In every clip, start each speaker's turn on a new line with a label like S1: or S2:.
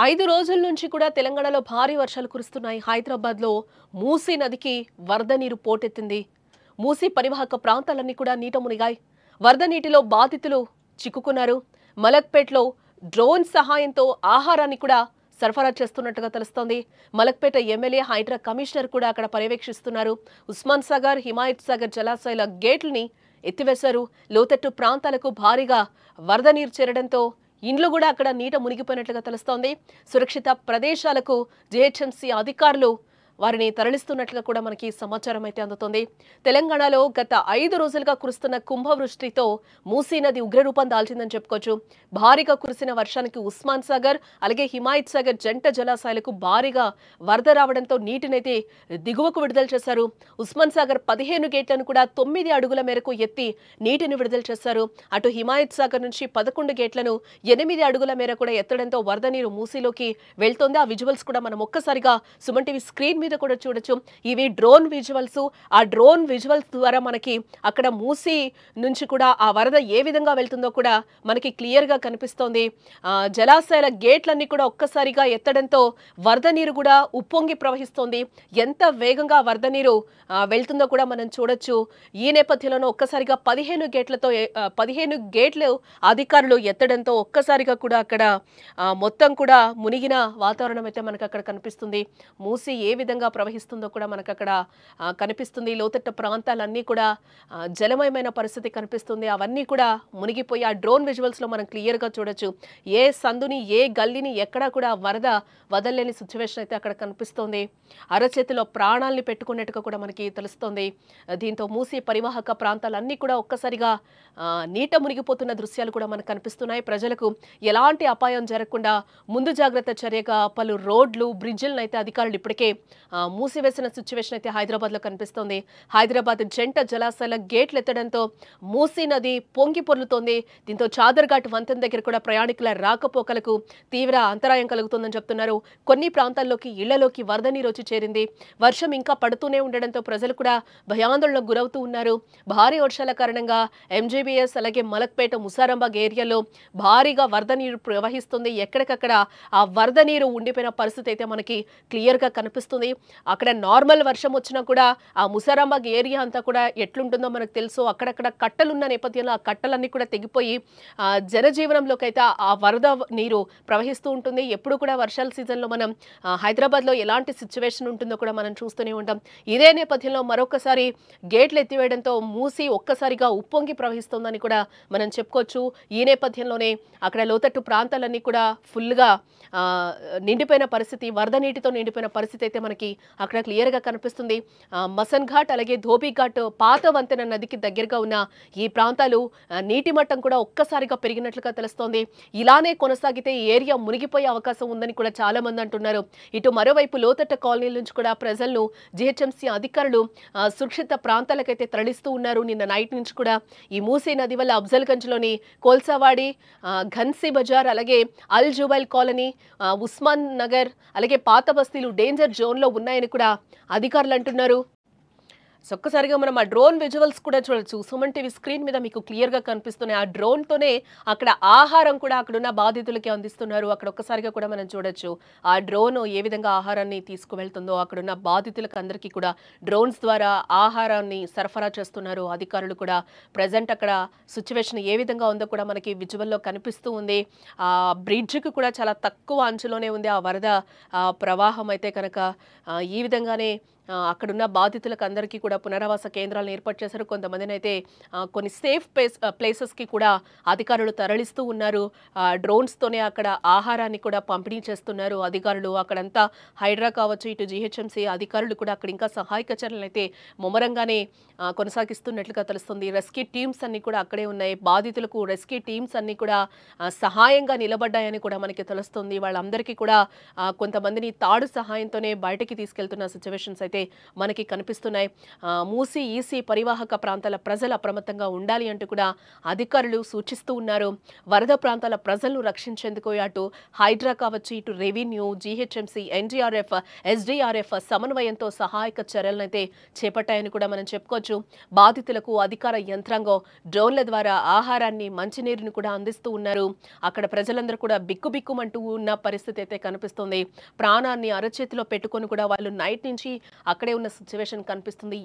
S1: 5 రోజుల నుంచి కూడా తెలంగాణలో భారీ వర్షాలు కురుస్తున్నాయి. హైదరాబాద్‌లో మూసీ నదికి వరద నీరు పోటెత్తింది. మూసీ పరివాహక ప్రాంతాలన్నీ కూడా నీట మునిగాయి. వరద నీటిలో బాధితులు చిక్కుకున్నారు. మలక్పేట్‌లో డ్రోన్ సహాయంతో ఆహారాన్ని కూడా సరఫరా చేస్తున్నట్టుగా తెలుస్తోంది. మలక్పేట ఎమ్మెల్యే హైడ్రా కమిషనర్ కూడా అక్కడ పర్యవేక్షిస్తున్నారు. ఉస్మాన్ సాగర్, హిమాయత్ సాగర్ జలాశయాల గేట్లని ఎత్తివేశారు. లోతట్టు ప్రాంతాలకు భారీగా వరద నీరు చేరడంతో ఇండ్లు కూడా అక్కడ నీట మునిగిపోయినట్లుగా తెలుస్తోంది. సురక్షిత ప్రదేశాలకు జీహెచ్ఎంసీ అధికారులు వారిని తరలిస్తున్నట్లుగా కూడా మనకి సమాచారం అయితే అందుతోంది. తెలంగాణలో గత 5 రోజులుగా కురుస్తున్న కుంభవృష్టితో మూసీ నది ఉగ్రరూపం దాల్చిందని చెప్పుకోవచ్చు. భారీగా కురిసిన వర్షానికి ఉస్మాన్ సాగర్ అలాగే హిమాయత్ సాగర్ జంట జలాశయాలకు భారీగా వరద రావడంతో నీటినైతే దిగువకు విడుదల చేశారు. ఉస్మాన్ సాగర్ 15 గేట్లను కూడా 9 అడుగుల మేరకు ఎత్తి నీటిని విడుదల చేశారు. అటు హిమాయత్ సాగర్ నుంచి 11 గేట్లను 8 అడుగుల మేర కూడా ఎత్తడంతో వరద నీరు మూసీలోకి వెళ్తోంది. ఆ విజువల్స్ కూడా మనం ఒక్కసారిగా సుమన్ టీవీ స్క్రీన్ కూడా చూడొచ్చు. ఇవి డ్రోన్ విజువల్స్. ఆ డ్రోన్ విజువల్స్ ద్వారా మనకి అక్కడ మూసీ నుంచి కూడా ఆ వరద ఏ విధంగా వెళ్తుందో కూడా మనకి క్లియర్ గా కనిపిస్తోంది. జలాశయాల గేట్లన్నీ కూడా ఒక్కసారిగా ఎత్తడంతో వరద నీరు కూడా ఉప్పొంగి ప్రవహిస్తోంది. ఎంత వేగంగా వరద నీరు వెళ్తుందో కూడా మనం చూడొచ్చు. ఈ నేపథ్యంలోనూ ఒక్కసారిగా 15 గేట్లు అధికారులు ఎత్తడంతో ఒక్కసారిగా కూడా అక్కడ మొత్తం కూడా మునిగిన వాతావరణం అయితే మనకు అక్కడ కనిపిస్తుంది. మూసీ ఏ విధంగా ప్రవహిస్తుందో కూడా మనకు అక్కడ కనిపిస్తుంది. లోతట్టు ప్రాంతాలన్నీ కూడా జలమయమైన పరిస్థితి కనిపిస్తుంది. అవన్నీ కూడా మునిగిపోయి ఆ డ్రోన్ విజువల్స్ లో మనం క్లియర్ గా చూడొచ్చు. ఏ సందుని ఏ గల్లీని ఎక్కడా కూడా వరద వదలలేని సిచ్యువేషన్ అయితే అక్కడ కనిపిస్తోంది. అరచేతిలో ప్రాణాలని పెట్టుకున్నట్టుగా కూడా మనకి తెలుస్తోంది. దీంతో మూసీ పరివాహక ప్రాంతాలన్నీ కూడా ఒక్కసారిగా నీట మునిగిపోతున్న దృశ్యాలు కూడా మనకు కనిపిస్తున్నాయి. ప్రజలకు ఎలాంటి అపాయం జరగకుండా ముందు జాగ్రత్త చర్యగా పలు రోడ్లు బ్రిడ్జిలను అయితే అధికారులు ఇప్పటికే మూసివేసిన సిచ్యువేషన్ అయితే హైదరాబాద్ లో కనిపిస్తోంది. హైదరాబాద్ జంట జలాశయాల గేట్లు ఎత్తడంతో మూసీ నది పొంగి పొర్లుతోంది. దీంతో చాదర్ఘాట్ వంతెన దగ్గర కూడా ప్రయాణికుల రాకపోకలకు తీవ్ర అంతరాయం కలుగుతుందని చెప్తున్నారు. కొన్ని ప్రాంతాల్లోకి ఇళ్లలోకి వరద నీరు వచ్చి చేరింది. వర్షం ఇంకా పడుతూనే ఉండడంతో ప్రజలు కూడా భయాందోళనకు గురవుతూ ఉన్నారు. భారీ వర్షాల కారణంగా ఎంజీబీఎస్ అలాగే మలక్పేట ముసారాంబాగ్ ఏరియాలో భారీగా వరద నీరు ప్రవహిస్తుంది. ఎక్కడికక్కడ ఆ వరద నీరు ఉండిపోయిన పరిస్థితి అయితే మనకి క్లియర్ గా కనిపిస్తుంది. అక్కడ నార్మల్ వర్షం వచ్చినా కూడా ఆ ముసారాంబాగ్ ఏరియా అంతా కూడా ఎట్లుంటుందో మనకు తెలుసు. అక్కడక్కడ కట్టలున్న నేపథ్యంలో ఆ కట్టలన్నీ కూడా తెగిపోయి జనజీవనంలోకి అయితే ఆ వరద నీరు ప్రవహిస్తూ ఉంటుంది. ఎప్పుడు కూడా వర్షాల సీజన్లో మనం హైదరాబాద్లో ఎలాంటి సిచ్యువేషన్ ఉంటుందో కూడా మనం చూస్తూనే ఉంటాం. ఇదే నేపథ్యంలో మరొకసారి గేట్లు ఎత్తివేయడంతో మూసి ఒక్కసారిగా ఉప్పొంగి ప్రవహిస్తుందని కూడా మనం చెప్పుకోవచ్చు. ఈ నేపథ్యంలోనే అక్కడ లోతట్టు ప్రాంతాలన్నీ కూడా ఫుల్గా నిండిపోయిన పరిస్థితి, వరద నీటితో నిండిపోయిన పరిస్థితి అయితే మనకి అక్కడ క్లియర్ గా కనిపిస్తుంది. మసన్ ఘాట్ అలాగే ధోబీ ఘాట్ పాత వంతెన నదికి దగ్గరగా ఉన్న ఈ ప్రాంతాలు నీటి మట్టం కూడా ఒక్కసారిగా పెరిగినట్లుగా తెలుస్తోంది. ఇలానే కొనసాగితే ఈ ఏరియా మునిగిపోయే అవకాశం ఉందని కూడా చాలా మంది అంటున్నారు. ఇటు మరోవైపు లోతట్టు కాలనీల నుంచి కూడా ప్రజలను జీహెచ్ఎంసీ అధికారులు సురక్షిత ప్రాంతాలకైతే తరలిస్తూ ఉన్నారు. నిన్న నైట్ నుంచి కూడా ఈ మూసీ నది వల్ల అఫ్జల్గంజ్లోని కోల్సావాడి, ఘన్సీ బజార్ అలాగే అల్ జుబైల్ కాలనీ, ఉస్మాన్ నగర్ అలాగే పాత బస్తీలు డేంజర్ జోన్ లో ఉన్నాయని కూడా అధికారులు అంటున్నారు. సో ఒక్కసారిగా మనం ఆ డ్రోన్ విజువల్స్ కూడా చూడొచ్చు. సుమన్ టీవీ స్క్రీన్ మీద మీకు క్లియర్ గా కనిపిస్తున్నాయి. ఆ డ్రోన్ తోనే అక్కడ ఆహారం కూడా అక్కడున్న బాధితులకి అందిస్తున్నారు. అక్కడ ఒక్కసారిగా కూడా మనం చూడొచ్చు ఆ డ్రోన్ ఏ విధంగా ఆహారాన్ని తీసుకువెళ్తుందో. అక్కడున్న బాధితులకు అందరికీ కూడా డ్రోన్స్ ద్వారా ఆహారాన్ని సరఫరా చేస్తున్నారు అధికారులు కూడా. ప్రజెంట్ అక్కడ సిచ్యువేషన్ ఏ విధంగా ఉందో కూడా మనకి విజువల్లో కనిపిస్తూ ఉంది. ఆ బ్రిడ్జ్కి కూడా చాలా తక్కువ అంచులోనే ఉంది ఆ వరద ప్రవాహం అయితే కనుక. ఈ విధంగానే అక్కడున్న బాధితులకు అందరికీ కూడా పునరావాస కేంద్రాలను ఏర్పాటు చేశారు. కొంతమందిని అయితే కొన్ని సేఫ్ ప్లేసెస్కి కూడా అధికారులు తరలిస్తూ ఉన్నారు. డ్రోన్స్తోనే అక్కడ ఆహారాన్ని కూడా పంపిణీ చేస్తున్నారు అధికారులు. అక్కడంతా హైడ్రా కావచ్చు, ఇటు జీహెచ్ఎంసీ అధికారులు కూడా అక్కడ ఇంకా సహాయక చర్యలను అయితే ముమ్మరంగానే కొనసాగిస్తున్నట్లుగా తెలుస్తుంది. రెస్క్యూ టీమ్స్ అన్ని కూడా అక్కడే ఉన్నాయి. బాధితులకు రెస్క్యూ టీమ్స్ అన్ని కూడా సహాయంగా నిలబడ్డాయని కూడా మనకి తెలుస్తుంది. వాళ్ళందరికీ కూడా కొంతమందిని తాడు సహాయంతోనే బయటకి తీసుకెళ్తున్న సిచ్యువేషన్స్ అయితే అయితే మనకి కనిపిస్తున్నాయి. మూసీ ఈసీ పరివాహక ప్రాంతాల ప్రజలు అప్రమత్తంగా ఉండాలి అంటూ కూడా అధికారులు సూచిస్తూ ఉన్నారు. వరద ప్రాంతాల ప్రజలను రక్షించేందుకు అటు హైడ్రా కావచ్చు, ఇటు రెవెన్యూ, జీహెచ్ఎంసీ, ఎన్డీఆర్ఎఫ్, ఎస్డీఆర్ఎఫ్ సమన్వయంతో సహాయక చర్యలను అయితే చేపట్టాయని కూడా మనం చెప్పుకోవచ్చు. బాధితులకు అధికార యంత్రాంగం డ్రోన్ల ద్వారా ఆహారాన్ని, మంచినీరుని కూడా అందిస్తూ ఉన్నారు. అక్కడ ప్రజలందరూ కూడా బిక్కుబిక్కుమంటూ ఉన్న పరిస్థితి అయితే కనిపిస్తుంది. ప్రాణాన్ని అరచేతిలో పెట్టుకొని కూడా వాళ్ళు నైట్ నుంచి అక్కడే ఉన్న సిచ్యువేషన్ కనిపిస్తుంది.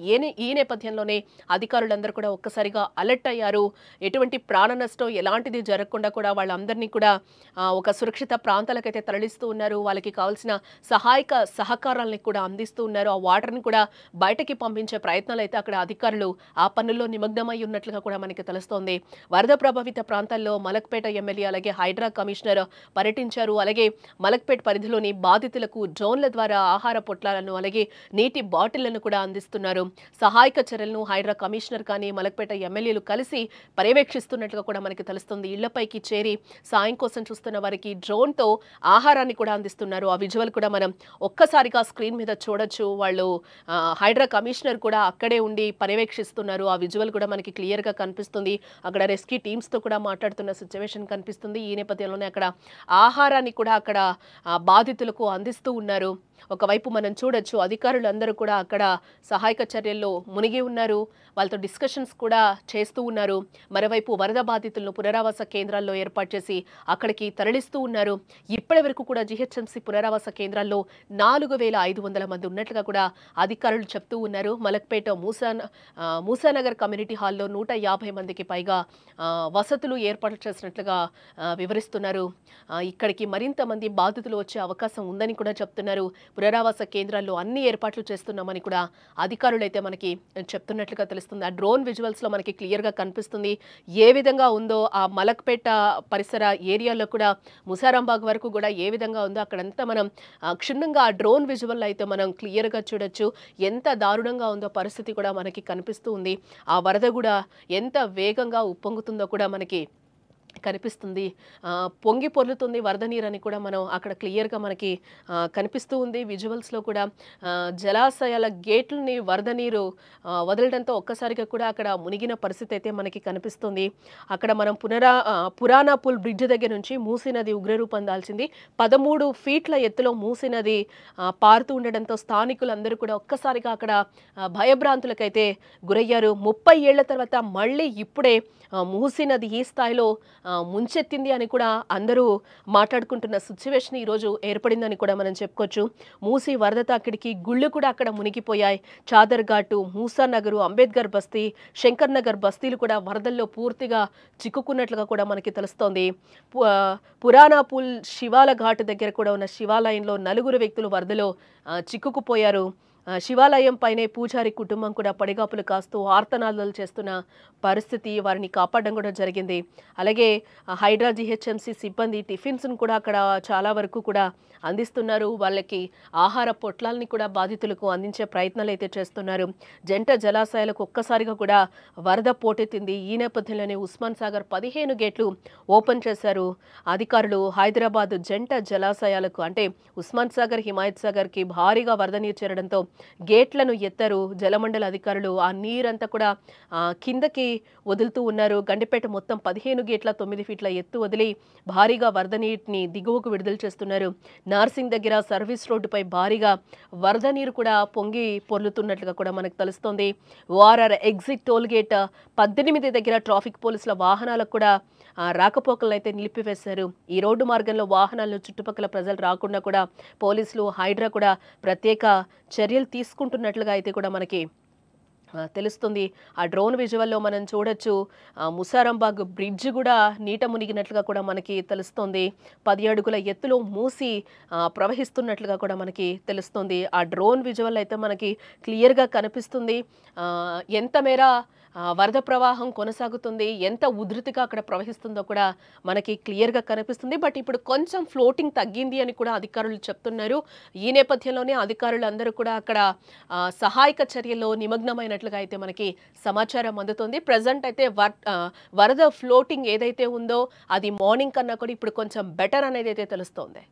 S1: ఈ నేపథ్యంలోనే అధికారులందరూ కూడా ఒక్కసారిగా అలర్ట్ అయ్యారు. ఎటువంటి ప్రాణ నష్టం ఎలాంటిది జరగకుండా కూడా వాళ్ళందరినీ కూడా ఒక సురక్షిత ప్రాంతాలకైతే తరలిస్తూ ఉన్నారు. వాళ్ళకి కావాల్సిన సహాయక సహకారాలని కూడా అందిస్తూ ఉన్నారు. ఆ వాటర్ని కూడా బయటకి పంపించే ప్రయత్నాలు అయితే అక్కడ అధికారులు ఆ పనుల్లో నిమగ్నమై ఉన్నట్లుగా కూడా మనకి తెలుస్తోంది. వరద ప్రభావిత ప్రాంతాల్లో మలక్పేట ఎమ్మెల్యే అలాగే హైడ్రా కమిషనర్ పర్యటించారు. అలాగే మలక్పేట పరిధిలోని బాధితులకు డ్రోన్ల ద్వారా ఆహార పొట్లాలను అలాగే నీటి బాటిళ్లను కూడా అందిస్తున్నారు. సహాయక చర్యలను హైడ్రా కమిషనర్ కానీ మలక్పేట ఎమ్మెల్యేలు కలిసి పర్యవేక్షిస్తున్నట్లుగా కూడా మనకి తెలుస్తుంది. ఇళ్లపైకి చేరి సాయం కోసం చూస్తున్న వారికి డ్రోన్తో ఆహారాన్ని కూడా అందిస్తున్నారు. ఆ విజువల్ కూడా మనం ఒక్కసారిగా స్క్రీన్ మీద చూడొచ్చు. వాళ్ళు హైడ్రా కమిషనర్ కూడా అక్కడే ఉండి పర్యవేక్షిస్తున్నారు. ఆ విజువల్ కూడా మనకి క్లియర్గా కనిపిస్తుంది. అక్కడ రెస్క్యూ టీమ్స్తో కూడా మాట్లాడుతున్న సిచ్యువేషన్ కనిపిస్తుంది. ఈ నేపథ్యంలోనే అక్కడ ఆహారాన్ని కూడా అక్కడ బాధితులకు అందిస్తూ ఉన్నారు. ఒకవైపు మనం చూడొచ్చు అధికారులందరూ కూడా అక్కడ సహాయక చర్యల్లో మునిగి ఉన్నారు. వాళ్ళతో డిస్కషన్స్ కూడా చేస్తూ ఉన్నారు. మరోవైపు వరద బాధితులను పునరావాస కేంద్రాల్లో ఏర్పాటు చేసి అక్కడికి తరలిస్తూ ఉన్నారు. ఇప్పటి వరకు కూడా జీహెచ్ఎంసీ పునరావాస కేంద్రాల్లో 4500 మంది ఉన్నట్లుగా కూడా అధికారులు చెప్తూ ఉన్నారు. మలక్పేట మూసానగర్ కమ్యూనిటీ హాల్లో 150 మందికి పైగా వసతులు ఏర్పాటు చేసినట్లుగా వివరిస్తున్నారు. ఇక్కడికి మరింత మంది బాధితులు వచ్చే అవకాశం ఉందని కూడా చెప్తున్నారు. పునరావాస కేంద్రాల్లో అన్ని ఏర్పాట్లు చేస్తున్నామని కూడా అధికారులైతే మనకి చెప్తున్నట్లుగా తెలుస్తుంది. ఆ డ్రోన్ విజువల్స్ లో మనకి క్లియర్ గా కనిపిస్తుంది. ఏ విధంగా ఉందో ఆ మలక్పేట పరిసర ఏరియాలో కూడా ముసారాంబాగ్ వరకు కూడా ఏ విధంగా ఉందో అక్కడంతా మనం క్షుణ్ణంగా ఆ డ్రోన్ విజువల్ అయితే మనం క్లియర్ గా చూడొచ్చు. ఎంత దారుణంగా ఉందో పరిస్థితి కూడా మనకి కనిపిస్తూ ఉంది. ఆ వరద కూడా ఎంత వేగంగా ఉప్పొంగుతుందో కూడా మనకి కనిపిస్తుంది. పొంగి పొర్లుతుంది వరద నీరని కూడా మనం అక్కడ క్లియర్గా మనకి కనిపిస్తూ ఉంది. విజువల్స్లో కూడా జలాశయాల గేట్లని వరద నీరు వదలడంతో ఒక్కసారిగా కూడా అక్కడ మునిగిన పరిస్థితి అయితే మనకి కనిపిస్తుంది. అక్కడ మనం పురాణా పుల్ బ్రిడ్జ్ దగ్గర నుంచి మూసీ నది ఉగ్రరూపం దాల్చింది. 13 ఫీట్ల ఎత్తులో మూసీ నది పారుతూ ఉండడంతో స్థానికులందరూ కూడా ఒక్కసారిగా అక్కడ భయభ్రాంతులకైతే గురయ్యారు. 30 ఏళ్ల తర్వాత మళ్ళీ ఇప్పుడే మూసీ నది ఈ స్థాయిలో ముంచెత్తింది అని కూడా అందరూ మాట్లాడుకుంటున్న సిచ్యువేషన్ ఈరోజు ఏర్పడిందని కూడా మనం చెప్పుకోవచ్చు. మూసీ వరద తాకిడికి గుళ్ళు కూడా అక్కడ మునిగిపోయాయి. చాదర్ ఘాటు, మూసానగరు, అంబేద్కర్ బస్తీ, శంకర్ నగర్ బస్తీలు కూడా వరదల్లో పూర్తిగా చిక్కుకున్నట్లుగా కూడా మనకి తెలుస్తోంది. పురాణా పుల్ శివాల ఘాటు దగ్గర కూడా ఉన్న శివాలయంలో 4 వ్యక్తులు వరదలో చిక్కుకుపోయారు. శివాలయం పైనే పూజారి కుటుంబం కూడా పడిగాపులు కాస్తూ ఆర్తనాదాలు చేస్తున్న పరిస్థితి, వారిని కాపాడడం కూడా జరిగింది. అలాగే హైడ్రా జీహెచ్ఎంసీ సిబ్బంది టిఫిన్స్ను కూడా అక్కడ చాలా వరకు కూడా అందిస్తున్నారు. వాళ్ళకి ఆహార పొట్లాలని కూడా బాధితులకు అందించే ప్రయత్నాలు అయితే చేస్తున్నారు. జంట జలాశయాలకు ఒక్కసారిగా కూడా వరద పోటెత్తింది. ఈ నేపథ్యంలోనే ఉస్మాన్ సాగర్ 15 గేట్లు ఓపెన్ చేశారు అధికారులు. హైదరాబాద్ జంట జలాశయాలకు అంటే ఉస్మాన్ సాగర్, హిమాయత్ సాగర్కి భారీగా వరద నీరు చేరడంతో గేట్లను ఎత్తారు జలమండల అధికారులు. ఆ నీరంతా కూడా కిందకి వదులుతూ ఉన్నారు. గండిపేట మొత్తం 15 గేట్ల 9 ఫీట్ల ఎత్తు వదిలి భారీగా వరద నీటిని దిగువకు విడుదల చేస్తున్నారు. నార్సింగ్ దగ్గర సర్వీస్ రోడ్డుపై భారీగా వరద నీరు కూడా పొంగి పొర్లుతున్నట్లుగా కూడా మనకు తెలుస్తోంది. ఓఆర్ఆర్ ఎగ్జిట్ టోల్ గేట్ 18 దగ్గర ట్రాఫిక్ పోలీసుల వాహనాలకు కూడా రాకపోకలను అయితే నిలిపివేశారు. ఈ రోడ్డు మార్గంలో వాహనాలను చుట్టుపక్కల ప్రజలు రాకుండా కూడా పోలీసులు, హైడ్రా కూడా ప్రత్యేక చర్యలు తీసుకుంటున్నట్లుగా అయితే కూడా మనకి తెలుస్తుంది. ఆ డ్రోన్ విజువల్లో మనం చూడొచ్చు. ముసారాంబాగ్ బ్రిడ్జ్ కూడా నీట మునిగినట్లుగా కూడా మనకి తెలుస్తుంది. 10 అడుగుల ఎత్తులో మూసి ప్రవహిస్తున్నట్లుగా కూడా మనకి తెలుస్తుంది. ఆ డ్రోన్ విజువల్ అయితే మనకి క్లియర్గా కనిపిస్తుంది. ఎంత మేర వరద ప్రవాహం కొనసాగుతుంది, ఎంత ఉధృతిగా అక్కడ ప్రవహిస్తుందో కూడా మనకి క్లియర్గా కనిపిస్తుంది. బట్ ఇప్పుడు కొంచెం ఫ్లోటింగ్ తగ్గింది అని కూడా అధికారులు చెప్తున్నారు. ఈ నేపథ్యంలోనే అధికారులు అందరూ కూడా అక్కడ సహాయక చర్యల్లో నిమగ్నమైనట్లుగా అయితే మనకి సమాచారం అందుతుంది. ప్రజెంట్ అయితే వరద ఫ్లోటింగ్ ఏదైతే ఉందో అది మార్నింగ్ కన్నా కూడా ఇప్పుడు కొంచెం బెటర్ అనేది అయితే తెలుస్తోంది.